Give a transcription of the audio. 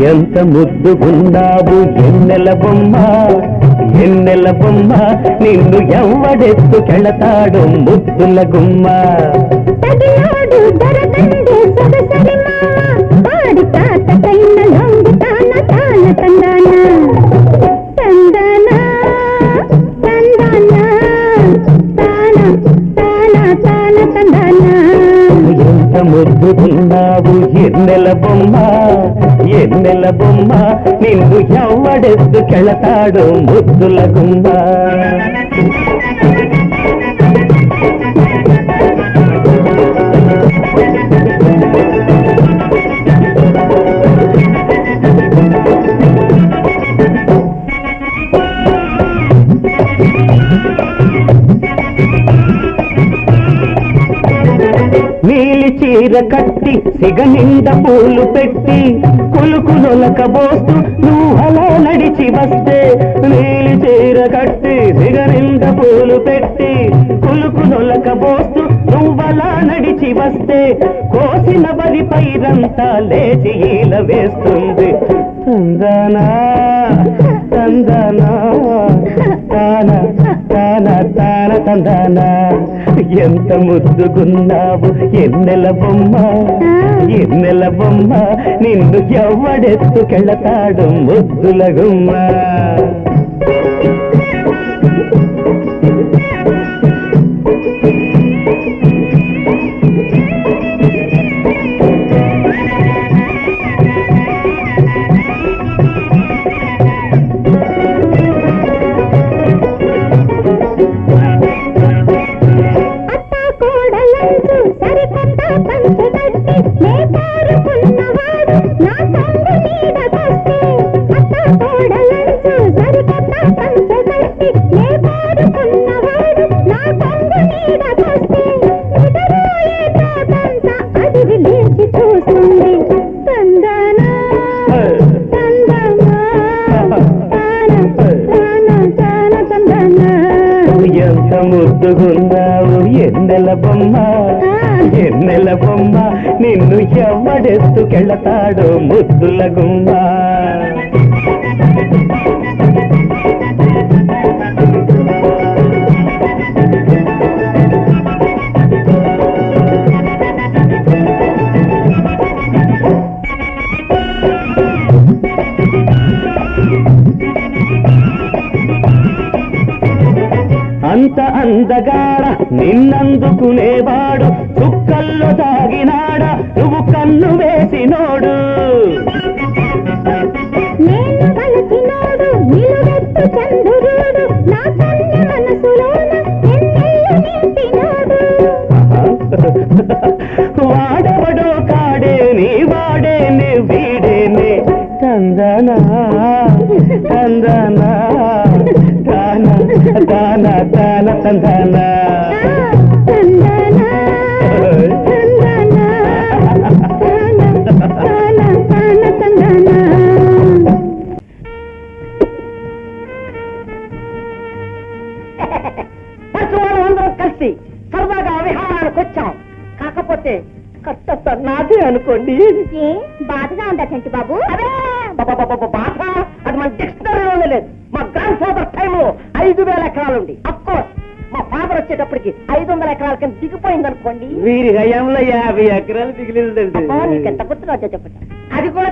ఎంత ముద్దుగున్నావు ఎన్నెల బొమ్మ ఎన్నెల బొమ్మ నిన్ను ఎవడెత్తుకెళతాడు ముద్దుల గుమ్మ తగిలాడు దరదండే సొగసరి మామ పాడి తాతకైన లొంగుతాన తాన తందాన తందాన తందాన తాన తాన తాన తందాన ఎంత ముద్దుగున్నావు ఎన్నెల బొమ్మ ఎన్నెల బొమ్మ నిన్ను ఎవడెత్తుకెళతాడు ముద్దుల గుమ్మ నీలి చీర కట్టి సిగ నిండా పూలు పెట్టి కులుకులొలక బోస్తూ నువ్వు అలా నడిచి వస్తే నీలి చీర కట్టి సిగ నిండా పూలు పెట్టి కులుకులొలక బోస్తూ నువ్వలా నడిచి వస్తే కోసిన వరి పైరంతా లేచి ఈల వేస్తుంది తందనా తందనా తాన తాన తాన తందనా ఎంత ముద్దుగున్నావు ఎన్నెల బొమ్మ ఎన్నెల బొమ్మ నిన్ను ఎవడెత్తుకెళతాడు ముద్దుల గుమ్మ ఎంత ముద్దుగున్నావు ఎన్నెల బొమ్మ ఎన్నెల బొమ్మ నిన్ను ఎవడెత్తుకెళతాడు ముద్దుల గుమ్మ అంత అందగాడ నిన్నందుకునేవాడు చుక్కల్లో దాగినాడ నువ్వు కన్ను వేసినోడు నేను కలసినోడు నిలువెత్తు చంద్రుడు నా కన్ను మనసులోన ఎన్నెల్లు నింపినోడు వాడవడో కాడే నీ వాడేనే వీడేనే తందనా తందనా తాన తాన తాన తందనా అందరం కలిసి సరదాగా విహారానికి వచ్చాం కాకపోతే కట్ట సన్నాది అనుకోండి బాధగా ఉందా చంటి బాబు బాధ అది మన డిక్షనరీలోనే లేదు మా గ్రాండ్ ఫాదర్ టైంలో 5,000 ఎకరాలుండి అఫ్కోర్స్ మా ఫాదర్ వచ్చేటప్పటికి 500 ఎకరాల కింద దిగిపోయింది అనుకోండి వీరి హయాంలో 50 ఎకరాలు మిగిలిందండి నీకు ఎంత గుర్తురాజో చెప్పండి అది కూడా